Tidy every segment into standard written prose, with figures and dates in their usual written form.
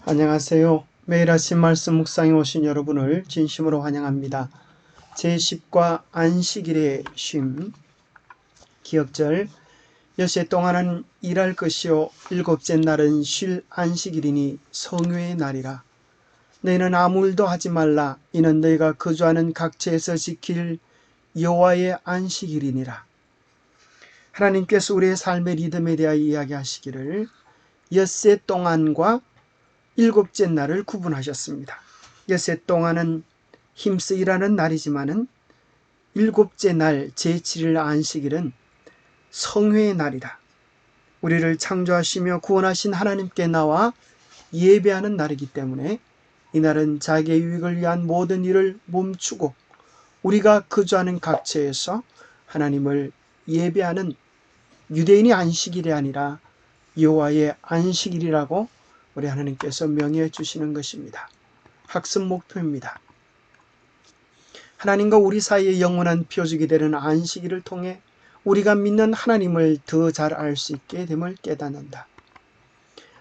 안녕하세요. 매일 아침 말씀 묵상에 오신 여러분을 진심으로 환영합니다. 제10과 안식일의 쉼, 기억절, 엿새 동안은 일할 것이요 일곱째 날은 쉴 안식일이니 성회의 날이라. 너희는 아무 일도 하지 말라. 이는 너희가 거주하는 각처에서 지킬 여호와의 안식일이니라. 하나님께서 우리의 삶의 리듬에 대하여 이야기하시기를 엿새 동안과 일곱째 날을 구분하셨습니다. 엿새 동안은 힘써 일하는 날이지만은 일곱째 날 제7일 안식일은 성회의 날이다. 우리를 창조하시며 구원하신 하나님께 나와 예배하는 날이기 때문에 이날은 자기의 유익을 위한 모든 일을 멈추고 우리가 거주하는 각처에서 하나님을 예배하는 유대인의 안식일이 아니라 여호와의 안식일이라고 우리 하나님께서 명해 주시는 것입니다. 학습 목표입니다. 하나님과 우리 사이의 영원한 표적이 되는 안식일을 통해 우리가 믿는 하나님을 더 잘 알 수 있게 됨을 깨닫는다.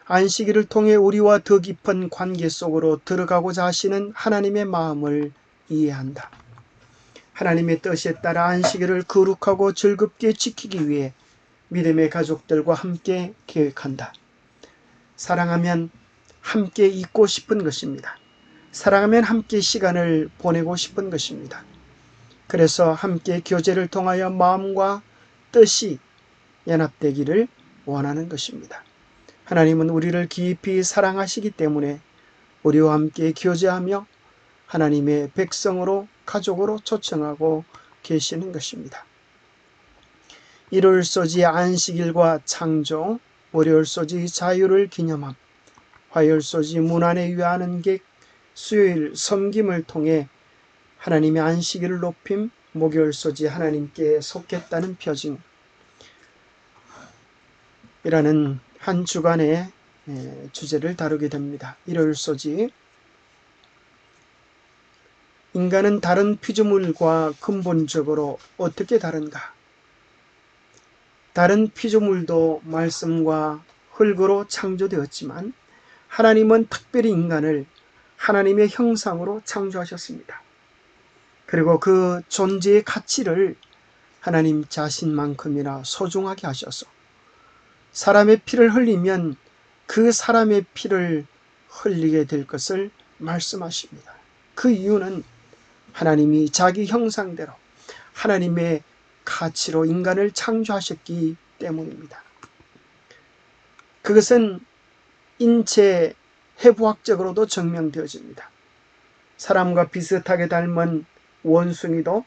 안식일을 통해 우리와 더 깊은 관계 속으로 들어가고자 하시는 하나님의 마음을 이해한다. 하나님의 뜻에 따라 안식일을 거룩하고 즐겁게 지키기 위해 믿음의 가족들과 함께 계획한다. 사랑하면 함께 있고 싶은 것입니다. 사랑하면 함께 시간을 보내고 싶은 것입니다. 그래서 함께 교제를 통하여 마음과 뜻이 연합되기를 원하는 것입니다. 하나님은 우리를 깊이 사랑하시기 때문에 우리와 함께 교제하며 하나님의 백성으로 가족으로 초청하고 계시는 것입니다. 일요일소지 안식일과 창조, 월요일소지 자유를 기념함, 화요일소지 문안에 위하는 객, 수요일 섬김을 통해 하나님의 안식일을 높임, 목요일소지 하나님께 속했다는 표징 이라는 한 주간의 주제를 다루게 됩니다. 일요일소지, 인간은 다른 피조물과 근본적으로 어떻게 다른가? 다른 피조물도 말씀과 흙으로 창조되었지만 하나님은 특별히 인간을 하나님의 형상으로 창조하셨습니다. 그리고 그 존재의 가치를 하나님 자신만큼이나 소중하게 하셔서 사람의 피를 흘리면 그 사람의 피를 흘리게 될 것을 말씀하십니다. 그 이유는 하나님이 자기 형상대로 하나님의 가치로 인간을 창조하셨기 때문입니다. 그것은 인체 해부학적으로도 증명되어집니다. 사람과 비슷하게 닮은 원숭이도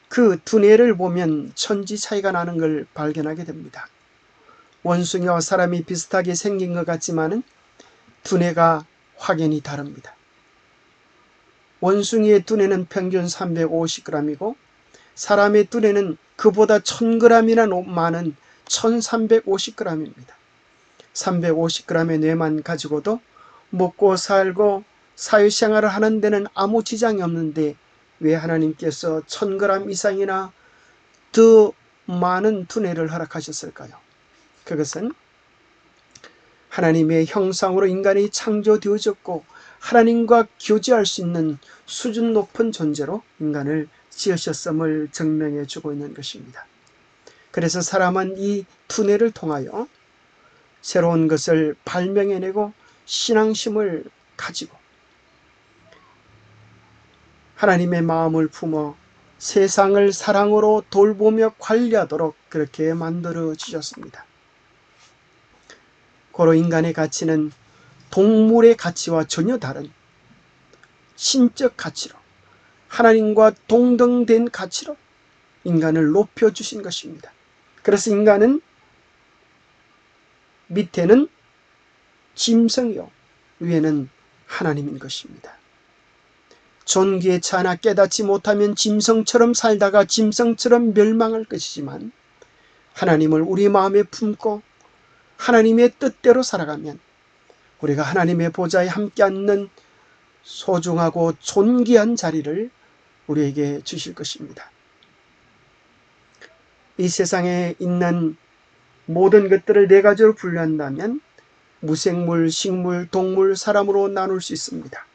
그 두뇌를 보면 천지 차이가 나는 걸 발견하게 됩니다. 원숭이와 사람이 비슷하게 생긴 것 같지만은 두뇌가 확연히 다릅니다. 원숭이의 두뇌는 평균 350g이고 사람의 두뇌는 그보다 1000g이나 많은 1350g입니다. 350g의 뇌만 가지고도 먹고 살고 사회생활을 하는 데는 아무 지장이 없는데 왜 하나님께서 1000g 이상이나 더 많은 두뇌를 허락하셨을까요? 그것은 하나님의 형상으로 인간이 창조되어졌고 하나님과 교제할 수 있는 수준 높은 존재로 인간을 지으셨음을 증명해 주고 있는 것입니다. 그래서 사람은 이 두뇌를 통하여 새로운 것을 발명해내고 신앙심을 가지고 하나님의 마음을 품어 세상을 사랑으로 돌보며 관리하도록 그렇게 만들어 주셨습니다. 고로 인간의 가치는 동물의 가치와 전혀 다른 신적 가치로 하나님과 동등된 가치로 인간을 높여주신 것입니다. 그래서 인간은 밑에는 짐승이요 위에는 하나님인 것입니다. 존귀에 차나 깨닫지 못하면 짐승처럼 살다가 짐승처럼 멸망할 것이지만 하나님을 우리 마음에 품고 하나님의 뜻대로 살아가면 우리가 하나님의 보좌에 함께 앉는 소중하고 존귀한 자리를 우리에게 주실 것입니다. 이 세상에 있는 모든 것들을 네 가지로 분류한다면 무생물, 식물, 동물, 사람으로 나눌 수 있습니다.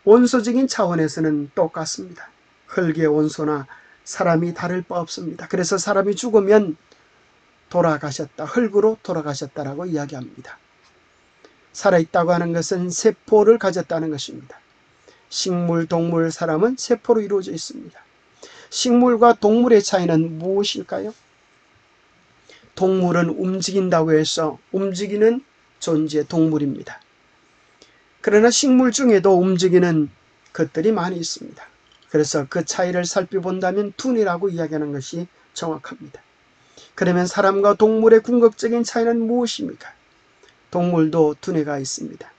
원소적인 차원에서는 똑같습니다. 흙의 원소나 사람이 다를 바 없습니다. 그래서 사람이 죽으면 돌아가셨다, 흙으로 돌아가셨다라고 이야기합니다. 살아있다고 하는 것은 세포를 가졌다는 것입니다. 식물, 동물, 사람은 세포로 이루어져 있습니다. 식물과 동물의 차이는 무엇일까요? 동물은 움직인다고 해서 움직이는 존재, 동물입니다. 그러나 식물 중에도 움직이는 것들이 많이 있습니다. 그래서 그 차이를 살펴본다면 두뇌라고 이야기하는 것이 정확합니다. 그러면 사람과 동물의 궁극적인 차이는 무엇입니까? 동물도 두뇌가 있습니다.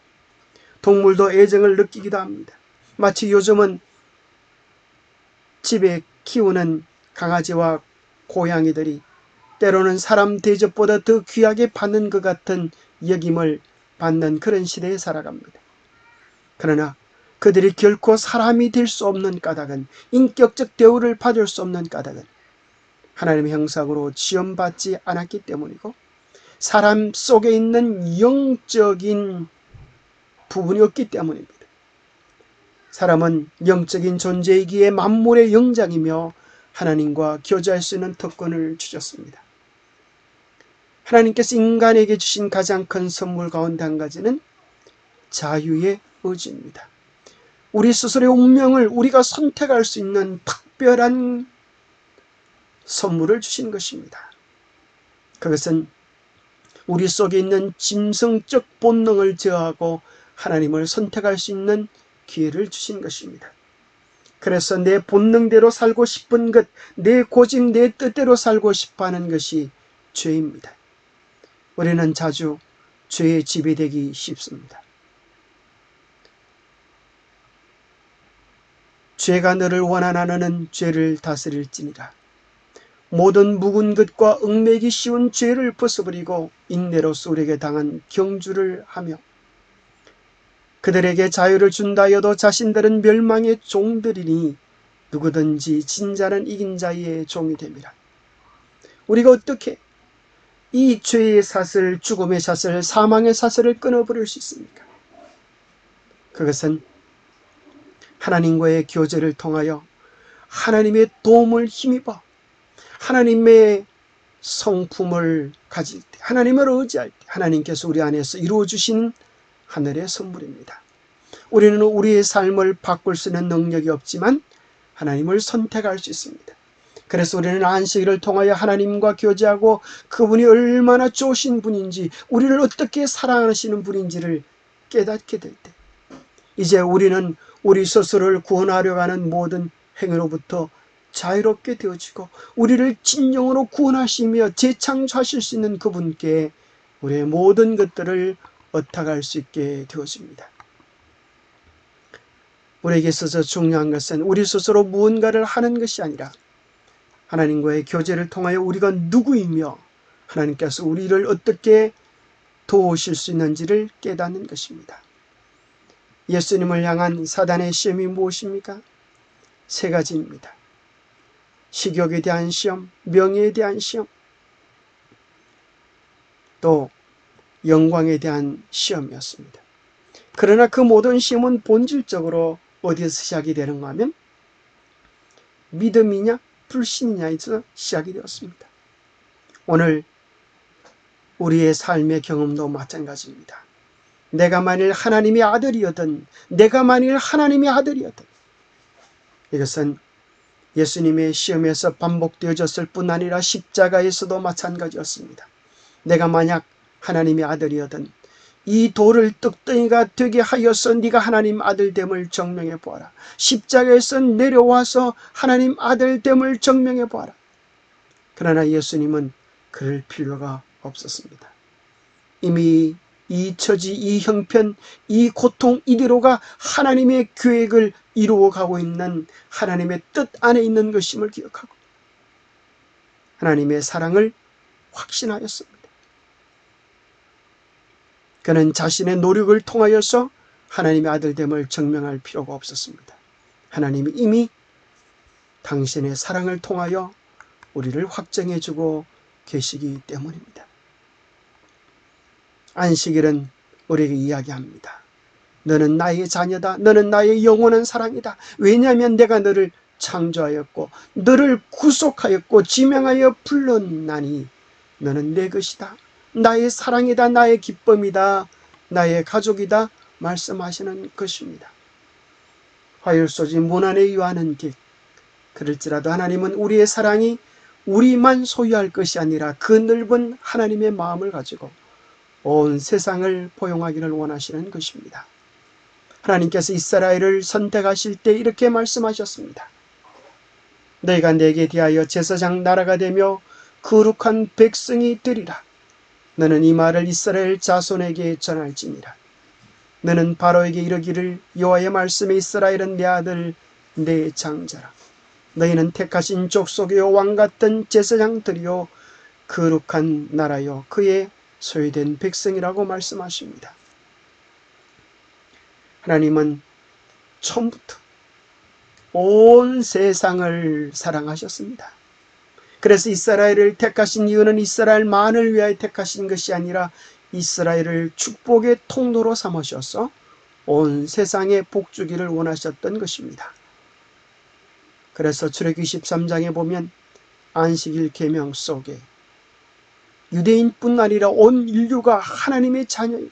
동물도 애정을 느끼기도 합니다. 마치 요즘은 집에 키우는 강아지와 고양이들이 때로는 사람 대접보다 더 귀하게 받는 것 같은 여김을 받는 그런 시대에 살아갑니다. 그러나 그들이 결코 사람이 될 수 없는 까닭은, 인격적 대우를 받을 수 없는 까닭은 하나님의 형상으로 지음받지 않았기 때문이고, 사람 속에 있는 영적인 부분이 없기 때문입니다. 사람은 영적인 존재이기에 만물의 영장이며 하나님과 교제할 수 있는 특권을 주셨습니다. 하나님께서 인간에게 주신 가장 큰 선물 가운데 한 가지는 자유의 의지입니다. 우리 스스로의 운명을 우리가 선택할 수 있는 특별한 선물을 주신 것입니다. 그것은 우리 속에 있는 짐승적 본능을 제어하고 하나님을 선택할 수 있는 기회를 주신 것입니다. 그래서 내 본능대로 살고 싶은 것, 내 고집, 내 뜻대로 살고 싶어하는 것이 죄입니다. 우리는 자주 죄에 지배되기 쉽습니다. 죄가 너를 원하나 너는 죄를 다스릴지니라. 모든 묵은 것과 얽매기 쉬운 죄를 벗어버리고 인내로서 우리에게 당한 경주를 하며 그들에게 자유를 준다 하여도 자신들은 멸망의 종들이니 누구든지 진자는 이긴 자의 종이 됨이라. 우리가 어떻게 이 죄의 사슬, 죽음의 사슬, 사망의 사슬을 끊어버릴 수 있습니까? 그것은 하나님과의 교제를 통하여 하나님의 도움을 힘입어 하나님의 성품을 가질 때, 하나님을 의지할 때 하나님께서 우리 안에서 이루어주신 하늘의 선물입니다. 우리는 우리의 삶을 바꿀 수 있는 능력이 없지만 하나님을 선택할 수 있습니다. 그래서 우리는 안식일을 통하여 하나님과 교제하고 그분이 얼마나 좋으신 분인지, 우리를 어떻게 사랑하시는 분인지를 깨닫게 될 때, 이제 우리는 우리 스스로를 구원하려고 하는 모든 행위로부터 자유롭게 되어지고 우리를 진정으로 구원하시며 재창조하실 수 있는 그분께 우리의 모든 것들을 의탁할 수 있게 되어집니다. 우리에게 있어서 중요한 것은 우리 스스로 무언가를 하는 것이 아니라 하나님과의 교제를 통하여 우리가 누구이며 하나님께서 우리를 어떻게 도우실 수 있는지를 깨닫는 것입니다. 예수님을 향한 사단의 시험이 무엇입니까? 세 가지입니다. 식욕에 대한 시험, 명예에 대한 시험, 또 영광에 대한 시험이었습니다. 그러나 그 모든 시험은 본질적으로 어디에서 시작이 되는가 하면 믿음이냐 불신이냐에서 시작이 되었습니다. 오늘 우리의 삶의 경험도 마찬가지입니다. 내가 만일 하나님의 아들이었든, 내가 만일 하나님의 아들이었든, 이것은 예수님의 시험에서 반복되어졌을 뿐 아니라 십자가에서도 마찬가지였습니다. 내가 만약 하나님의 아들이었든 이 돌을 떡덩이가 되게 하여서 네가 하나님 아들됨을 증명해 보아라. 십자가에서 내려와서 하나님 아들됨을 증명해 보아라. 그러나 예수님은 그럴 필요가 없었습니다. 이미 이 처지, 이 형편, 이 고통 이대로가 하나님의 계획을 이루어가고 있는 하나님의 뜻 안에 있는 것임을 기억하고 하나님의 사랑을 확신하였습니다. 그는 자신의 노력을 통하여서 하나님의 아들됨을 증명할 필요가 없었습니다. 하나님이 이미 당신의 사랑을 통하여 우리를 확정해주고 계시기 때문입니다. 안식일은 우리에게 이야기합니다. 너는 나의 자녀다. 너는 나의 영원한 사랑이다. 왜냐하면 내가 너를 창조하였고 너를 구속하였고 지명하여 불렀나니 너는 내 것이다. 나의 사랑이다. 나의 기쁨이다. 나의 가족이다. 말씀하시는 것입니다. 화요일소지 문안에 유하는 길. 그럴지라도 하나님은 우리의 사랑이 우리만 소유할 것이 아니라 그 넓은 하나님의 마음을 가지고 온 세상을 포용하기를 원하시는 것입니다. 하나님께서 이스라엘을 선택하실 때 이렇게 말씀하셨습니다. 너희가 내게 대하여 제사장 나라가 되며 거룩한 백성이 되리라. 너는 이 말을 이스라엘 자손에게 전할지니라. 너는 바로에게 이르기를 여호와의 말씀에 이스라엘은 내 아들 내 장자라. 너희는 택하신 족속이요 왕같은 제사장들이요 거룩한 나라요 그의 소유된 백성이라고 말씀하십니다. 하나님은 처음부터 온 세상을 사랑하셨습니다. 그래서 이스라엘을 택하신 이유는 이스라엘만을 위하여 택하신 것이 아니라 이스라엘을 축복의 통로로 삼으셔서 온 세상에 복 주기를 원하셨던 것입니다. 그래서 출애굽기 13장에 보면 안식일 계명 속에 유대인뿐 아니라 온 인류가 하나님의 자녀이고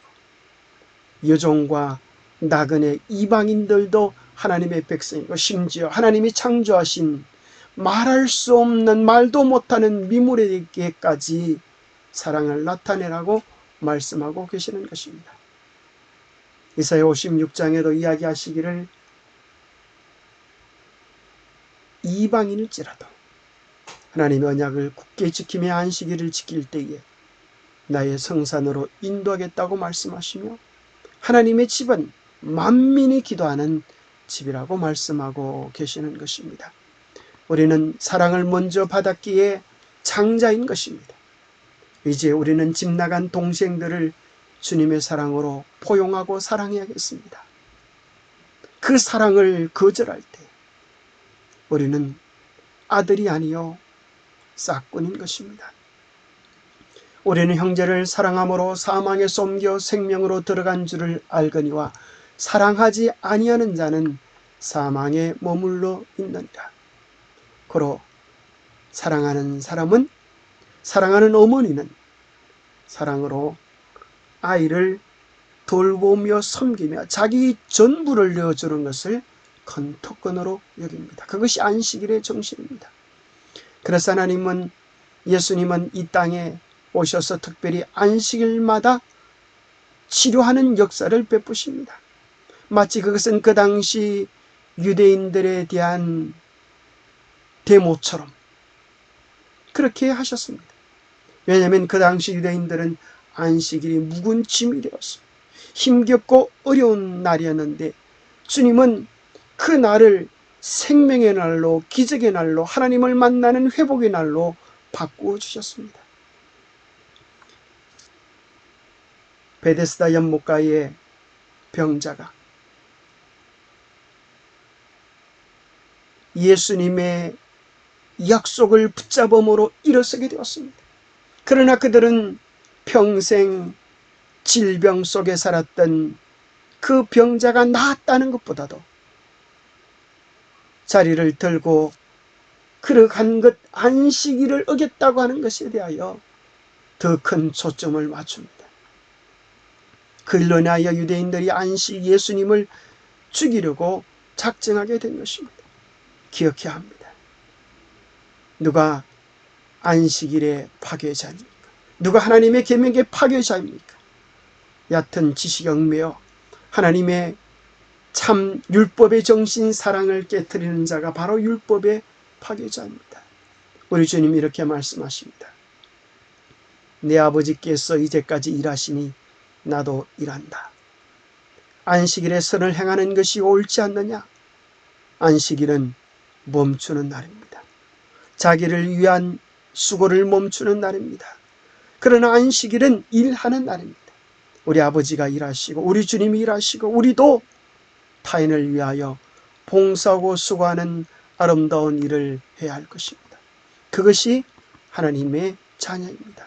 여종과 나그네 이방인들도 하나님의 백성이고 심지어 하나님이 창조하신 말할 수 없는 말도 못하는 미물에게까지 사랑을 나타내라고 말씀하고 계시는 것입니다. 이사야 56장에도 이야기하시기를 이방인일지라도 하나님의 언약을 굳게 지키며 안식일을 지킬 때에 나의 성산으로 인도하겠다고 말씀하시며 하나님의 집은 만민이 기도하는 집이라고 말씀하고 계시는 것입니다. 우리는 사랑을 먼저 받았기에 장자인 것입니다. 이제 우리는 집 나간 동생들을 주님의 사랑으로 포용하고 사랑해야겠습니다. 그 사랑을 거절할 때 우리는 아들이 아니요 싹꾼인 것입니다. 우리는 형제를 사랑함으로 사망에서 옮겨 생명으로 들어간 줄을 알거니와 사랑하지 아니하는 자는 사망에 머물러 있느니라. 고로 사랑하는 사람은, 사랑하는 어머니는 사랑으로 아이를 돌보며 섬기며 자기 전부를 내어주는 것을 큰 특권으로 여깁니다. 그것이 안식일의 정신입니다. 그래서 하나님은, 예수님은 이 땅에 오셔서 특별히 안식일마다 치료하는 역사를 베푸십니다. 마치 그것은 그 당시 유대인들에 대한 데모처럼 그렇게 하셨습니다. 왜냐하면 그 당시 유대인들은 안식일이 묵은 짐이 되었습니다. 힘겹고 어려운 날이었는데 주님은 그 날을 생명의 날로, 기적의 날로, 하나님을 만나는 회복의 날로 바꾸어 주셨습니다. 베데스다 연못가의 병자가 예수님의 약속을 붙잡음으로 일어서게 되었습니다. 그러나 그들은 평생 질병 속에 살았던 그 병자가 나았다는 것보다도 자리를 들고 걸어간 것, 안식일을 어겼다고 하는 것에 대하여 더 큰 초점을 맞춥니다. 그일로 인하여 유대인들이 안식 예수님을 죽이려고 작정하게 된 것입니다. 기억해야 합니다. 누가 안식일의 파괴자입니까? 누가 하나님의 계명의 파괴자입니까? 얕은 지식에 얽매여 하나님의 참 율법의 정신 사랑을 깨트리는 자가 바로 율법의 파괴자입니다. 우리 주님이 이렇게 말씀하십니다. 내 아버지께서 이제까지 일하시니 나도 일한다. 안식일에 선을 행하는 것이 옳지 않느냐? 안식일은 멈추는 날입니다. 자기를 위한 수고를 멈추는 날입니다. 그러나 안식일은 일하는 날입니다. 우리 아버지가 일하시고 우리 주님이 일하시고 우리도 타인을 위하여 봉사하고 수고하는 아름다운 일을 해야 할 것입니다. 그것이 하나님의 자녀입니다.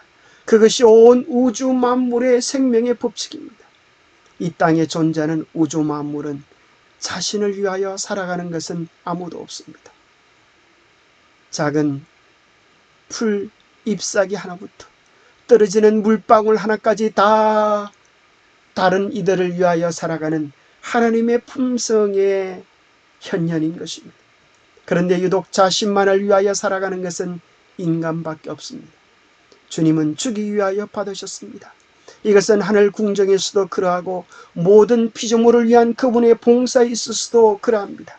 그것이 온 우주 만물의 생명의 법칙입니다. 이 땅에 존재하는 우주 만물은 자신을 위하여 살아가는 것은 아무도 없습니다. 작은 풀 잎사귀 하나부터 떨어지는 물방울 하나까지 다 다른 이들을 위하여 살아가는 하나님의 품성의 현현인 것입니다. 그런데 유독 자신만을 위하여 살아가는 것은 인간밖에 없습니다. 주님은 주기 위하여 받으셨습니다. 이것은 하늘 궁정에서도 그러하고 모든 피조물을 위한 그분의 봉사에 있어서도 그러합니다.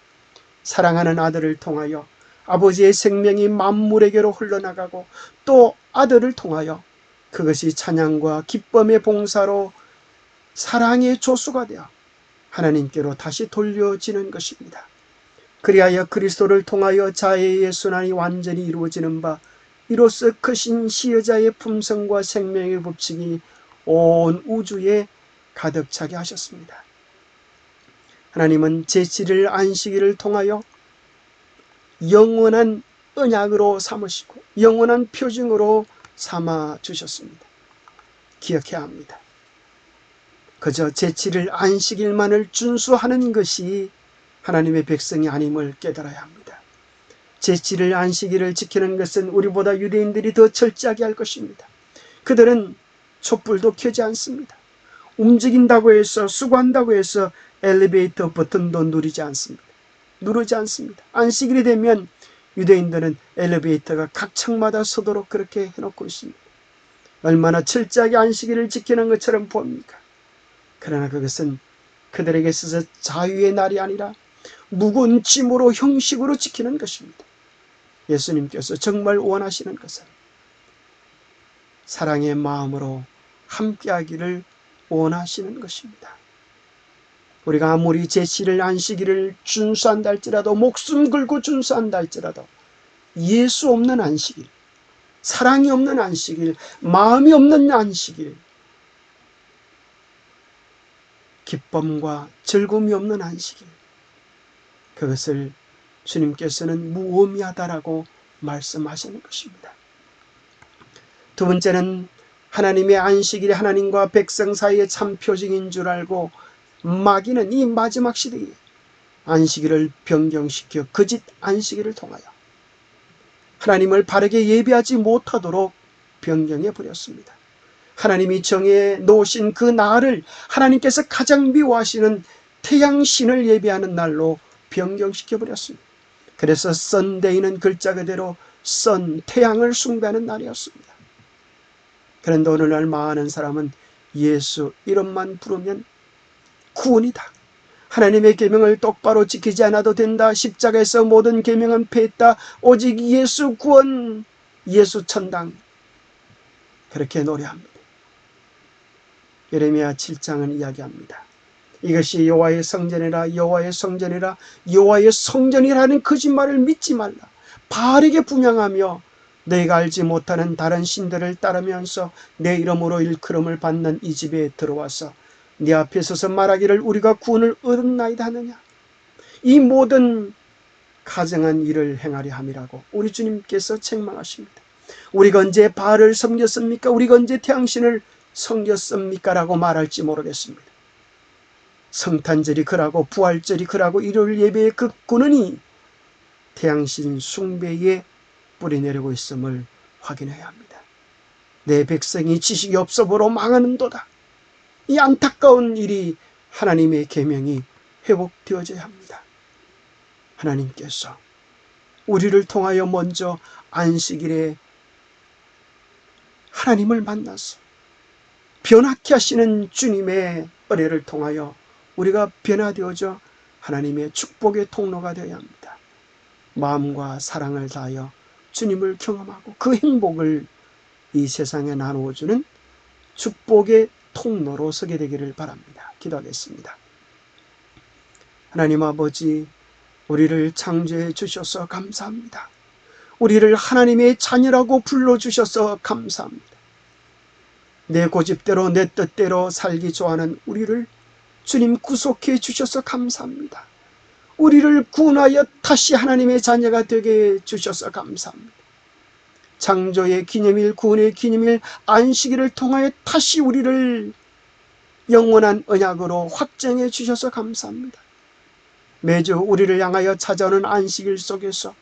사랑하는 아들을 통하여 아버지의 생명이 만물에게로 흘러나가고 또 아들을 통하여 그것이 찬양과 기쁨의 봉사로 사랑의 조수가 되어 하나님께로 다시 돌려지는 것입니다. 그리하여 그리스도를 통하여 자애의 순환이 완전히 이루어지는 바 이로써 크신 시여자의 품성과 생명의 법칙이 온 우주에 가득 차게 하셨습니다. 하나님은 제7일 안식일을 통하여 영원한 언약으로 삼으시고 영원한 표징으로 삼아 주셨습니다. 기억해야 합니다. 그저 제7일 안식일만을 준수하는 것이 하나님의 백성이 아님을 깨달아야 합니다. 제7일 안식일을 지키는 것은 우리보다 유대인들이 더 철저하게 할 것입니다. 그들은 촛불도 켜지 않습니다. 움직인다고 해서 수고한다고 해서 엘리베이터 버튼도 누르지 않습니다. 안식일이 되면 유대인들은 엘리베이터가 각 층마다 서도록 그렇게 해놓고 있습니다. 얼마나 철저하게 안식일을 지키는 것처럼 보입니까? 그러나 그것은 그들에게 있어서 자유의 날이 아니라 무거운 짐으로 형식으로 지키는 것입니다. 예수님께서 정말 원하시는 것은 사랑의 마음으로 함께하기를 원하시는 것입니다. 우리가 아무리 제7일 안식일을 준수한다 할지라도 목숨 걸고 준수한다 할지라도 예수 없는 안식일, 사랑이 없는 안식일, 마음이 없는 안식일, 기쁨과 즐거움이 없는 안식일, 그것을 주님께서는 무의미하다라고 말씀하시는 것입니다. 두 번째는 하나님의 안식일이 하나님과 백성 사이의 참 표징인 줄 알고 마귀는 이 마지막 시대에 안식일을 변경시켜 거짓 안식일을 통하여 하나님을 바르게 예배하지 못하도록 변경해 버렸습니다. 하나님이 정해 놓으신 그 날을 하나님께서 가장 미워하시는 태양신을 예배하는 날로 변경시켜 버렸습니다. 그래서 썬데이는 글자 그대로 태양을 숭배하는 날이었습니다. 그런데 오늘날 많은 사람은 예수 이름만 부르면 구원이다, 하나님의 계명을 똑바로 지키지 않아도 된다, 십자가에서 모든 계명은 폐했다, 오직 예수 구원, 예수 천당, 그렇게 노래합니다. 예레미야 7장은 이야기합니다. 이것이 여호와의 성전이라, 여호와의 성전이라, 여호와의 성전이라는 거짓말을 믿지 말라. 바르게 분양하며 너희가 알지 못하는 다른 신들을 따르면서 내 이름으로 일컬음을 받는 이 집에 들어와서 네 앞에 서서 말하기를 우리가 구원을 얻었나이다 하느냐. 이 모든 가증한 일을 행하려 함이라고 우리 주님께서 책망하십니다. 우리가 언제 바알을 섬겼습니까? 우리가 언제 태양신을 섬겼습니까? 라고 말할지 모르겠습니다. 성탄절이 그라고 부활절이 그라고 일요일 예배의 그 근원이 태양신 숭배에 뿌리내리고 있음을 확인해야 합니다. 내 백성이 지식이 없어 보러 망하는도다. 이 안타까운 일이 하나님의 계명이 회복되어져야 합니다. 하나님께서 우리를 통하여 먼저 안식일에 하나님을 만나서 변화케 하시는 주님의 은혜를 통하여 우리가 변화되어져 하나님의 축복의 통로가 되어야 합니다. 마음과 사랑을 다하여 주님을 경험하고 그 행복을 이 세상에 나누어주는 축복의 통로로 서게 되기를 바랍니다. 기도하겠습니다. 하나님 아버지, 우리를 창조해 주셔서 감사합니다. 우리를 하나님의 자녀라고 불러주셔서 감사합니다. 내 고집대로 내 뜻대로 살기 좋아하는 우리를 주님 구속해 주셔서 감사합니다. 우리를 구원하여 다시 하나님의 자녀가 되게 해 주셔서 감사합니다. 창조의 기념일, 구원의 기념일, 안식일을 통하여 다시 우리를 영원한 언약으로 확정해 주셔서 감사합니다. 매주 우리를 향하여 찾아오는 안식일 속에서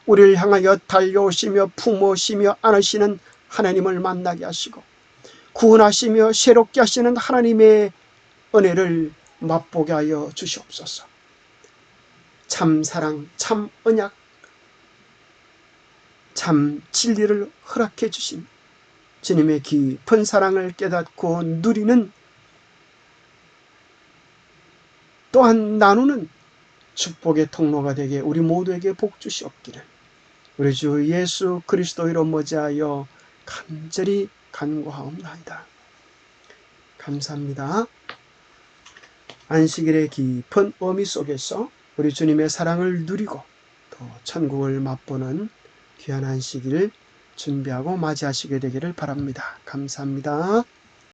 우리를 향하여 달려오시며 품으시며 안으시는 하나님을 만나게 하시고 구원하시며 새롭게 하시는 하나님의 은혜를 맛보게 하여 주시옵소서. 참 사랑, 참 언약, 참 진리를 허락해 주신 주님의 깊은 사랑을 깨닫고 누리는, 또한 나누는 축복의 통로가 되게 우리 모두에게 복 주시옵기를 우리 주 예수 그리스도 이름 머지하여 간절히 간구하옵나이다. 감사합니다. 안식일의 깊은 의미 속에서 우리 주님의 사랑을 누리고 또 천국을 맛보는 귀한 안식일 준비하고 맞이하시게 되기를 바랍니다. 감사합니다.